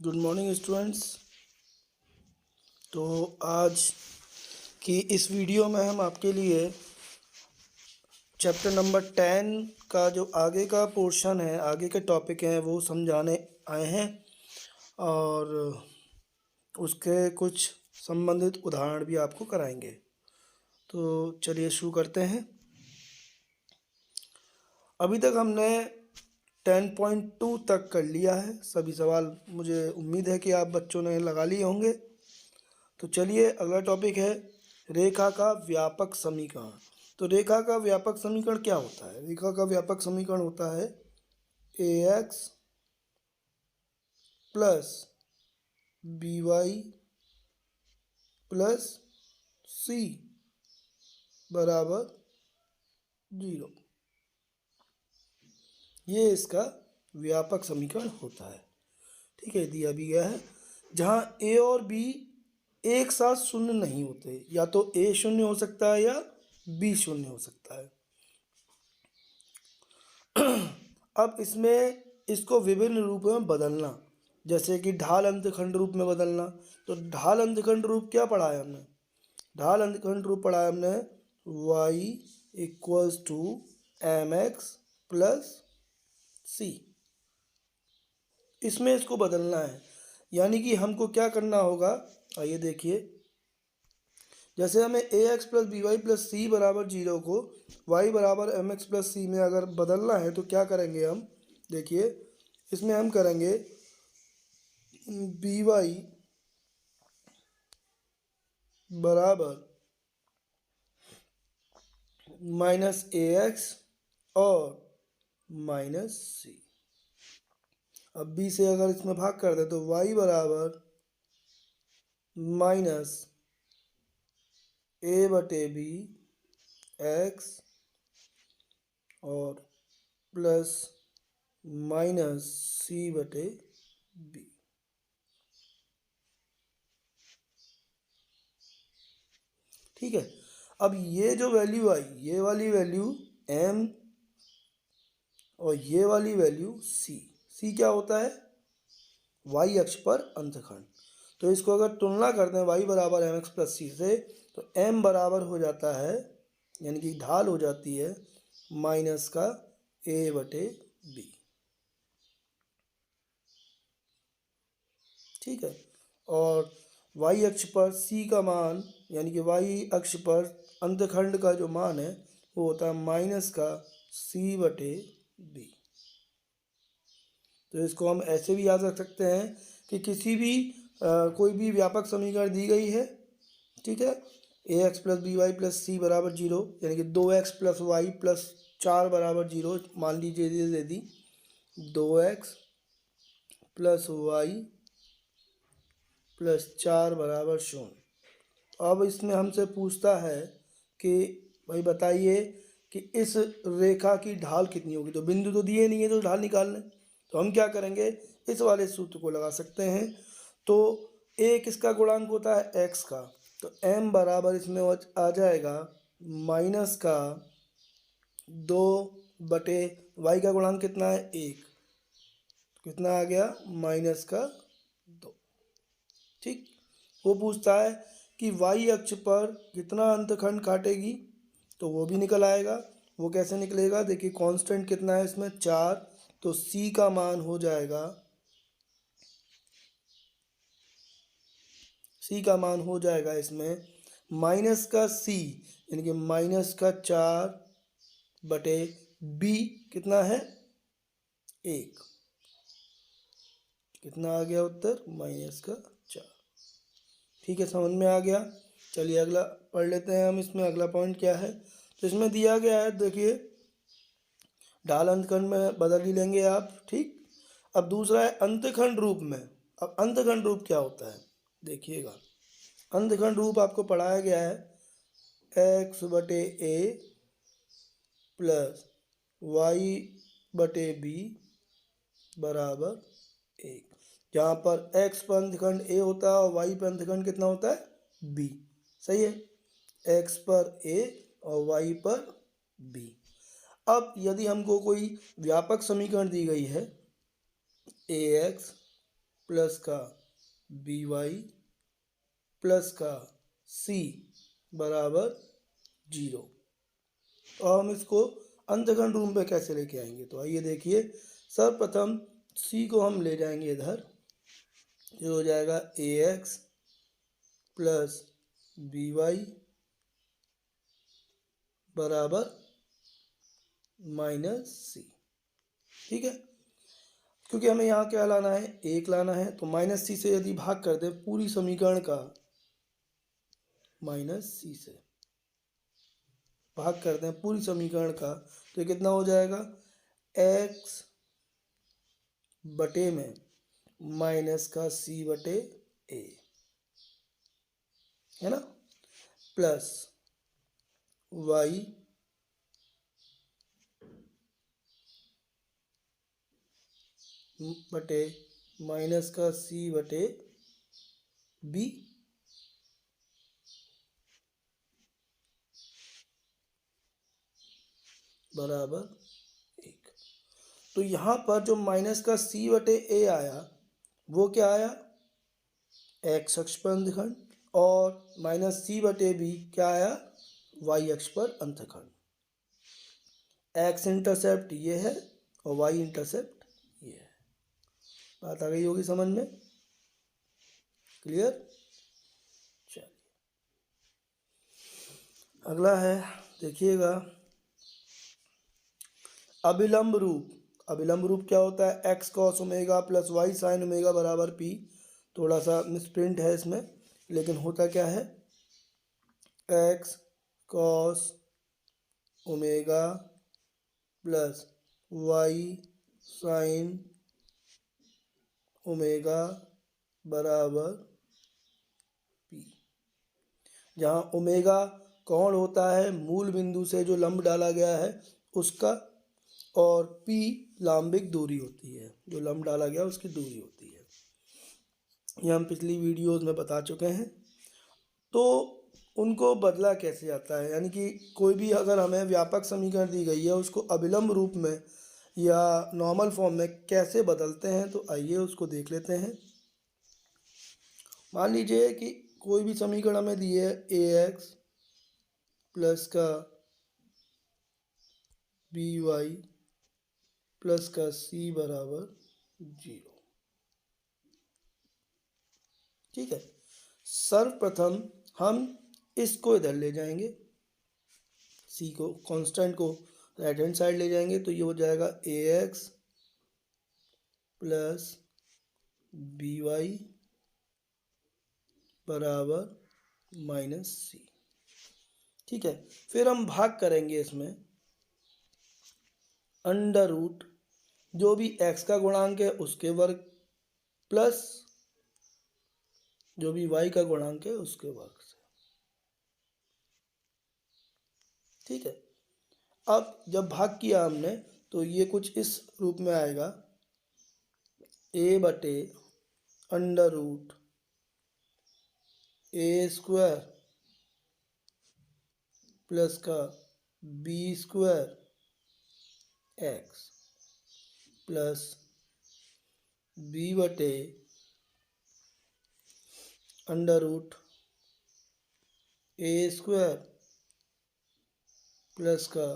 Good morning students. तो आज की इस वीडियो में हम आपके लिए चैप्टर नंबर 10 का जो आगे का पोर्शन है, आगे के टॉपिक हैं, वो समझाने आए हैं और उसके कुछ संबंधित उदाहरण भी आपको कराएंगे। तो चलिए शुरू करते हैं। अभी तक हमने 10.2 तक कर लिया है। सभी सवाल मुझे उम्मीद है कि आप बच्चों ने लगा लिए होंगे। तो चलिए अगला टॉपिक है रेखा का व्यापक समीकरण। तो रेखा का व्यापक समीकरण क्या होता है? रेखा का व्यापक समीकरण होता है ax plus B Y plus C बराबर 0। ये इसका व्यापक समीकरण होता है। ठीक है, दिया भी गया है। जहाँ ए और बी एक साथ शून्य नहीं होते, या तो ए शून्य हो सकता है या बी शून्य हो सकता है। अब इसमें इसको विभिन्न रूपों में बदलना, जैसे कि ढाल अंतखंड रूप में बदलना। तो ढाल अंतखंड रूप क्या पढ़ा है हमने? ढाल अंतखंड रूप पढ़ा है हमने y equals to M X plus C. इसमें इसको बदलना है, यानी कि हमको क्या करना होगा, आइए देखिए। जैसे हमें A X plus B Y plus C बराबर 0 को y बराबर एम एक्स प्लस सी में अगर बदलना है तो क्या करेंगे हम? देखिए, इसमें हम करेंगे बी वाई बराबर माइनस ए एक्स और माइनस सी। अब बी से अगर इसमें भाग कर दे तो y बराबर माइनस ए बटे बी एक्स और प्लस माइनस सी बटे बी। ठीक है, अब ये जो वैल्यू आई, ये वाली वैल्यू m और ये वाली वैल्यू c। c क्या होता है? y अक्ष पर अंतखंड। तो इसको अगर तुलना करते हैं y बराबर एम एक्स प्लस सी से, तो m बराबर हो जाता है, यानी कि ढाल हो जाती है माइनस का a बटे बी। ठीक है, और y अक्ष पर c का मान, यानी कि y अक्ष पर अंतखंड का जो मान है वो होता है माइनस का c बटे बी। तो इसको हम ऐसे भी याद रख सकते हैं कि किसी भी कोई भी व्यापक समीकरण दी गई है, ठीक है, A X plus B Y plus C बराबर 0, यानी कि 2x प्लस वाई प्लस 4 बराबर 0, मान लीजिए दे दी 2x प्लस वाई प्लस 4 बराबर 0। अब इसमें हमसे पूछता है कि भाई बताइए कि इस रेखा की ढाल कितनी होगी। तो बिंदु तो दिए नहीं है तो ढाल निकालने, तो हम क्या करेंगे, इस वाले सूत्र को लगा सकते हैं। तो a किसका गुणांक होता है? x का। तो m बराबर इसमें आ जाएगा माइनस का 2 बटे y का गुणांक कितना है? 1। कितना आ गया? माइनस का 2। ठीक, वो पूछता है कि y अक्ष पर कितना अंतखंड काटेगी, तो वो भी निकल आएगा। वो कैसे निकलेगा? देखिए, कांस्टेंट कितना है इसमें? 4। तो c का मान हो जाएगा, c का मान हो जाएगा इसमें माइनस का c, यानी कि माइनस का 4 बटे b कितना है? 1। कितना आ गया उत्तर? माइनस का 4। ठीक है, समझ में आ गया। चलिए अगला पढ़ लेते हैं हम। इसमें अगला पॉइंट क्या है? तो इसमें दिया गया है, देखिए, ढाल अंतखंड में बदल ही लेंगे आप। ठीक, अब दूसरा है अंतखंड रूप में। अब अंतखंड रूप क्या होता है देखिएगा। अंतखंड रूप आपको पढ़ाया गया है x बटे ए प्लस वाई बटे बी बराबर 1, जहाँ पर x पर अंतखंड a होता है और y पर अंतखंड कितना होता है? b। सही है, x पर a और y पर b। अब यदि हमको कोई व्यापक समीकरण दी गई है ax प्लस का बी वाई प्लस का सी बराबर 0। तो हम इसको अंतःखंड रूप में कैसे लेके आएंगे, तो आइए देखिए। सर्वप्रथम सी को हम ले जाएंगे इधर, ये हो जाएगा ए एक्स प्लस बी वाई बराबर माइनस सी। ठीक है, क्योंकि हमें यहाँ क्या लाना है, एक लाना है, तो माइनस सी से यदि भाग कर दें पूरी समीकरण का, माइनस सी से भाग कर दें पूरी समीकरण का, तो ये कितना हो जाएगा, एक्स बटे में माइनस का सी बटे ए, है ना, प्लस वाई बटे माइनस का सी बटे बी बराबर 1। तो यहाँ पर जो माइनस का सी बटे ए आया वो क्या आया, एक्स अक्ष पर अंतखंड, और माइनस सी बटे बी क्या आया, वाई अक्ष पर अंतखंड। एक्स इंटरसेप्ट ये है और वाई इंटरसेप्ट ये है। बात आ गई होगी समझ में, क्लियर। चलिए अगला है, देखिएगा अभिलंब रूप। अभिलंब रूप क्या होता है, X cos omega plus Y sine omega बराबर पी। थोड़ा सा मिसप्रिंट है इसमें, लेकिन होता क्या है, X cos omega plus Y sine omega बराबर पी। जहाँ ओमेगा कोण होता है मूल बिंदु से जो लंब डाला गया है उसका, और पी लांबिक दूरी होती है, जो लंब डाला गया उसकी दूरी होती है। ये हम पिछली वीडियोस में बता चुके हैं। तो उनको बदला कैसे जाता है, यानी कि कोई भी अगर हमें व्यापक समीकरण दी गई है उसको अभिलंब रूप में या नॉर्मल फॉर्म में कैसे बदलते हैं, तो आइए उसको देख लेते हैं। मान लीजिए कि कोई भी समीकरण हमें दी है, ए एक्स प्लस का बी वाई प्लस का सी बराबर 0। ठीक है, सर्वप्रथम हम इसको इधर ले जाएंगे, सी को कांस्टेंट को राइट हैंड साइड ले जाएंगे, तो ये हो जाएगा ए एक्स प्लस बी वाई बराबर माइनस सी। ठीक है, फिर हम भाग करेंगे इसमें अंडर रूट जो भी एक्स का गुणांक है उसके वर्ग प्लस जो भी वाई का गुणांक है उसके वर्ग से। ठीक है, अब जब भाग किया हमने तो ये कुछ इस रूप में आएगा, ए बटे under root A square plus का B square X plus B बटे under root A square plus का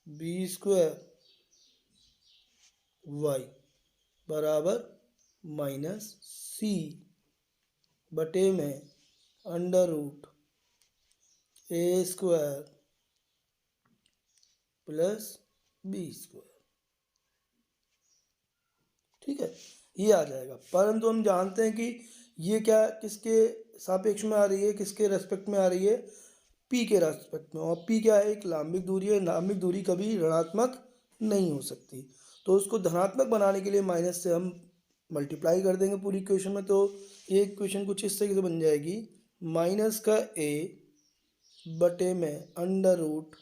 बी स्क्वायर वाई बराबर माइनस सी बटे में under root A square plus B square. ठीक है, ये आ जाएगा, परंतु हम जानते हैं कि ये क्या किसके सापेक्ष में आ रही है, किसके रेस्पेक्ट में आ रही है, पी के रेस्पेक्ट में, और पी क्या है, एक लांबिक दूरी है। लांबिक दूरी कभी ऋणात्मक नहीं हो सकती, तो उसको धनात्मक बनाने के लिए माइनस से हम मल्टीप्लाई कर देंगे पूरी इक्वेशन में। तो ये इक्वेशन कुछ इस तरीके से बन जाएगी, माइनस का ए बटे में under root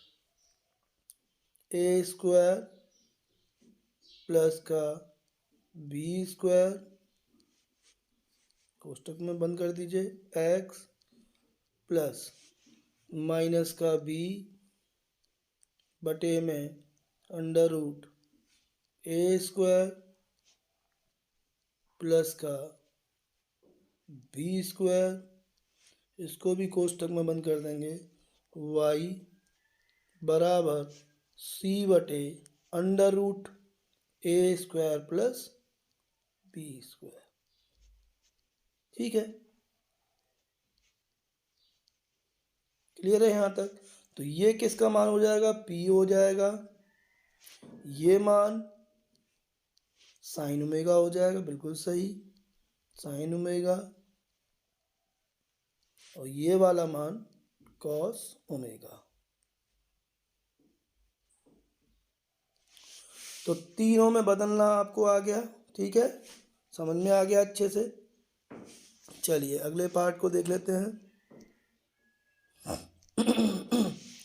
A square plus का बी स्क्वायर, कोष्टक में बंद कर दीजिए, एक्स प्लस माइनस का बी बटे में under root A square plus का बी स्क्वायर, इसको भी कोष्टक में बंद कर देंगे, वाई बराबर सी बटे under root A square plus B square. ठीक है, क्लियर है यहाँ तक? तो ये किसका मान हो जाएगा? पी हो जाएगा। ये मान साइन ओमेगा हो जाएगा, बिल्कुल सही, साइन ओमेगा। और ये वाला मान कॉस ओमेगा। तो तीनों में बदलना आपको आ गया, ठीक है, समझ में आ गया अच्छे से। चलिए अगले पार्ट को देख लेते हैं।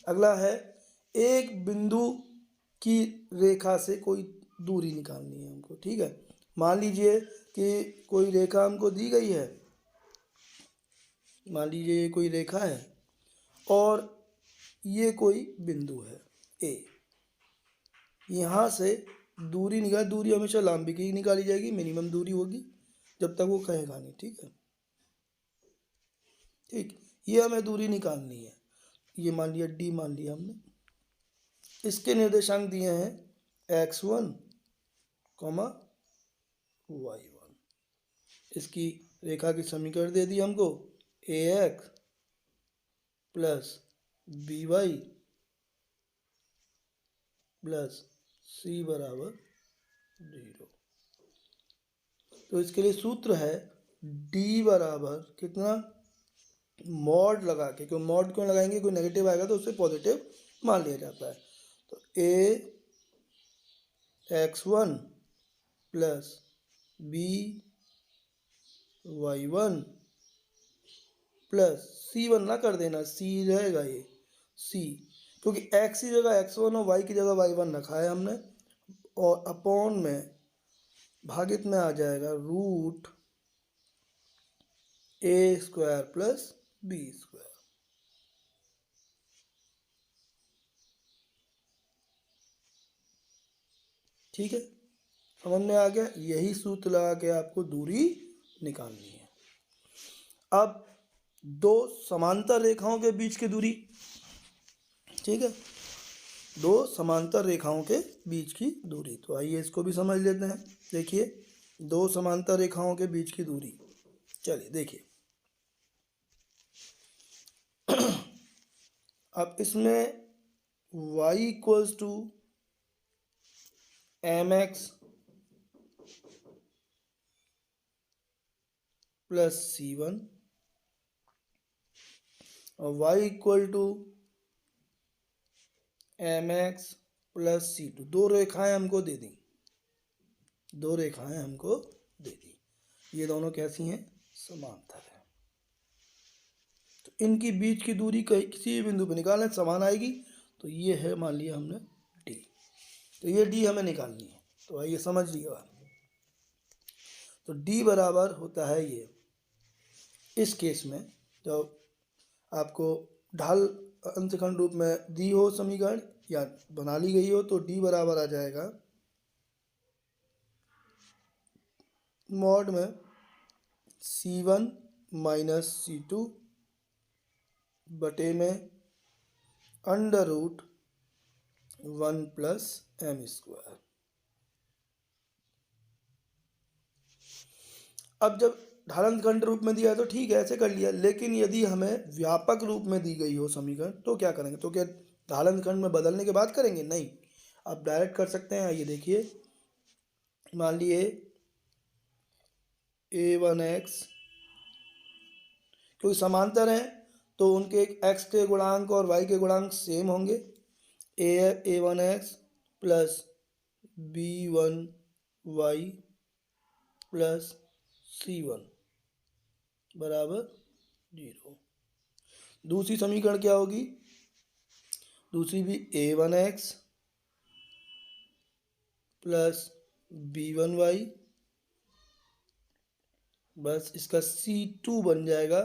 अगला है, एक बिंदु की रेखा से कोई दूरी निकालनी है हमको। ठीक है, मान लीजिए कि कोई रेखा हमको दी गई है, मान लीजिए ये कोई रेखा है और ये कोई बिंदु है ए। यहाँ से दूरी निकाल, दूरी हमेशा लांबिक ही निकाली जाएगी, मिनिमम दूरी होगी जब तक वो कहेगा नहीं। ठीक है, ठीक, ये हमें दूरी निकालनी है। ये मान लिया डी, मान लिया हमने। इसके निर्देशांक दिए हैं x1, y1। इसकी रेखा की समीकरण दे दी हमको, ax plus by plus c बराबर 0। तो इसके लिए सूत्र है d बराबर कितना, मॉड लगा के, क्यों मॉड क्यों लगाएंगे, कोई नेगेटिव आएगा तो उससे पॉजिटिव मान लिया जाता है। तो ax1 plus by1 plus c1 ना कर देना, c रहेगा ये c, क्योंकि x की जगह x1 और y की जगह y1 रखा है हमने, और अपॉन में भागित में आ जाएगा root A square plus B square. ठीक है, समझ में आ गया? यही सूत्र लगा के आपको दूरी निकालनी है। अब दो समांतर रेखाओं के बीच की दूरी, ठीक है, दो समांतर रेखाओं के बीच की दूरी, तो आइए इसको भी समझ लेते हैं। देखिए, दो समांतर रेखाओं के बीच की दूरी, चलिए देखिए। अब इसमें y equals to mx plus c1 और y equal to mx plus c2, दो रेखाएं हमको दे दी, दो रेखाएं हमको दे दी। ये दोनों कैसी हैं? समांतर है। तो इनकी बीच की दूरी किसी भी बिंदु पर निकालना, समान आएगी। तो ये है, मान लिया हमने d, तो ये d हमें निकालनी है। तो आइए समझ लिया। तो d बराबर होता है ये, इस केस में जब आपको ढाल अंतखंड रूप में दी हो समीकरण या बना ली गई हो, तो d बराबर आ जाएगा मॉड में c1 माइनस c2 बटे में under root 1 plus m square. अब जब ढालांतखंड रूप में दिया है तो ठीक है, ऐसे कर लिया, लेकिन यदि हमें व्यापक रूप में दी गई हो समीकरण तो क्या करेंगे? तो क्या ढालांतखंड में बदलने के बाद करेंगे? नहीं, आप डायरेक्ट कर सकते हैं। आइए देखिए, मान लिए a1x, क्योंकि समांतर हैं तो उनके x के गुणांक और y के गुणांक सेम होंगे। a1x plus b1y plus c1 बराबर 0। दूसरी समीकरण क्या होगी? दूसरी भी a1x प्लस b1y, बस इसका c2 बन जाएगा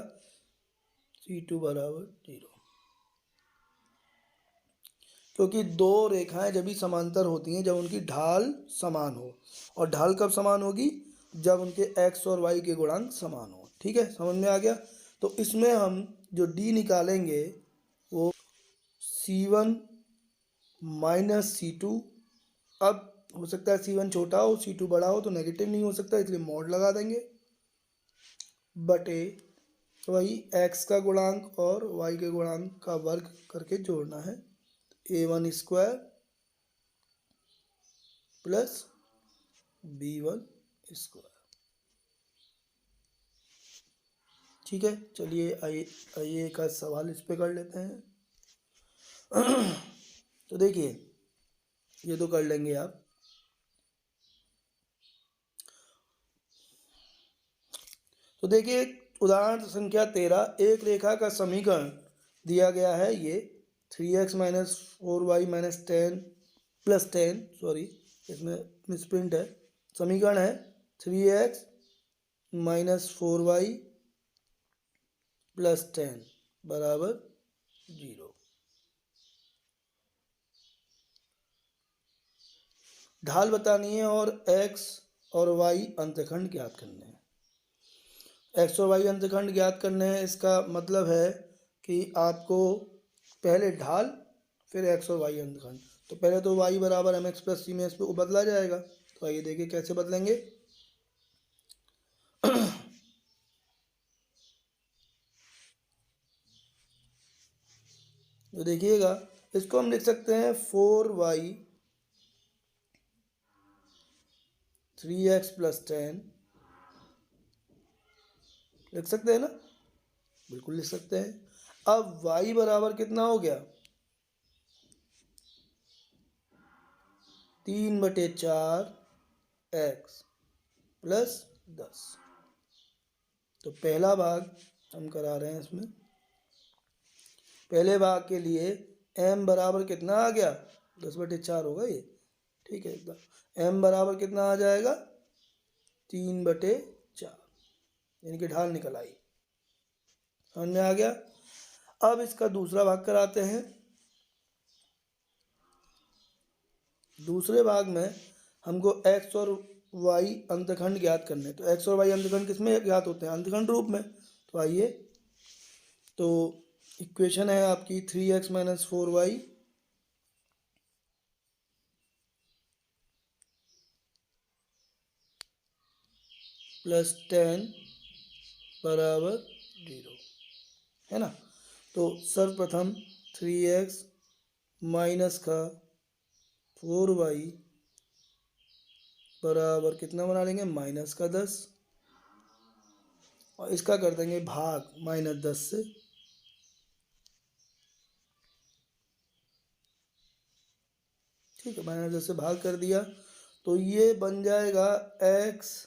c2 बराबर 0। क्योंकि दो रेखाएं जब भी समांतर होती हैं जब उनकी ढाल समान हो, और ढाल कब समान होगी? जब उनके एक्स और वाई के गुणांक समान हो। ठीक है, समझ में आ गया। तो इसमें हम जो डी निकालेंगे वो C1 माइनस C2। अब हो सकता है C1 छोटा हो C2 बड़ा हो, तो नेगेटिव नहीं हो सकता, इसलिए मॉड लगा देंगे बटे वही x का गुणांक और y के गुणांक का वर्ग करके जोड़ना है, a1 square plus b1 square. ठीक है, चलिए आइए एक सवाल इस पे कर लेते हैं। तो देखिए, ये तो कर लेंगे आप। तो देखिए उदाहरण संख्या 13, एक रेखा का समीकरण दिया गया है ये 3x minus 4y minus 10 plus 10, sorry इसमें मिसप्रिंट है, समीकरण है 3x माइनस 4y प्लस 10 बराबर 0। ढाल बतानी है और x और y अंतखंड ज्ञात करने हैं। x और y अंतखंड ज्ञात करने हैं, इसका मतलब है कि आपको पहले ढाल फिर x और y अंतखंड। तो पहले तो y बराबर mx प्लस c में इस पर बदला जाएगा। तो आइए देखिए कैसे बदलेंगे। तो देखिएगा, इसको हम लिख सकते हैं 4y 3x प्लस 10, लिख सकते हैं ना, बिल्कुल लिख सकते हैं। अब y बराबर कितना हो गया, 3/4 x प्लस 10। तो पहला भाग हम करा रहे हैं इसमें। पहले भाग के लिए m बराबर कितना आ गया, 10/4 होगा ये। ठीक है, एकदम m बराबर कितना आ जाएगा, 3/4, यानी कि ढाल निकल आई। समझ में आ गया। अब इसका दूसरा भाग कराते हैं। दूसरे भाग में हमको x और y अंतखंड ज्ञात करने। तो x और y अंतखंड किसमें ज्ञात होते हैं, अंतखंड रूप में। तो आइए, तो इक्वेशन है आपकी 3x माइनस 4y प्लस 10 बराबर 0, है ना। तो सर्वप्रथम 3x माइनस का 4y बराबर कितना बना लेंगे, माइनस का 10, और इसका कर देंगे भाग -10 से। ठीक है, -10 से भाग कर दिया। तो ये बन जाएगा x,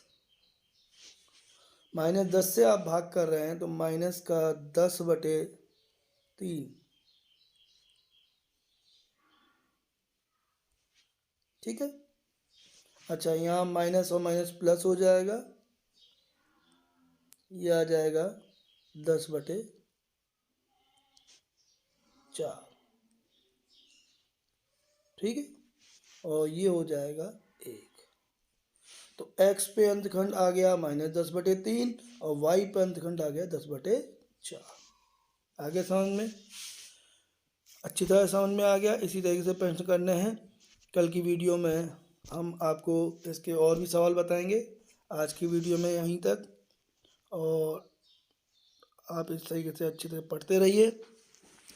-10 से आप भाग कर रहे हैं तो माइनस का 10/3। ठीक है, अच्छा यहाँ माइनस और माइनस प्लस हो जाएगा, ये आ जाएगा 10/4। ठीक है, और ये हो जाएगा 1। तो x पे अंतखंड आ गया -10/3 और y पे अंतखंड आ गया 10/4। आगे समझ में, अच्छी तरह समझ में आ गया। इसी तरीके से प्रश्न करने हैं। कल की वीडियो में हम आपको इसके और भी सवाल बताएंगे। आज की वीडियो में यहीं तक, और आप इस तरीके से अच्छी तरह पढ़ते रहिए।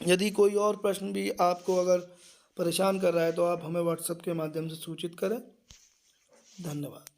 यदि कोई और प्रश्न भी आपको अगर परेशान कर रहा है तो आप हमें व्हाट्सएप के माध्यम से सूचित करें। धन्यवाद।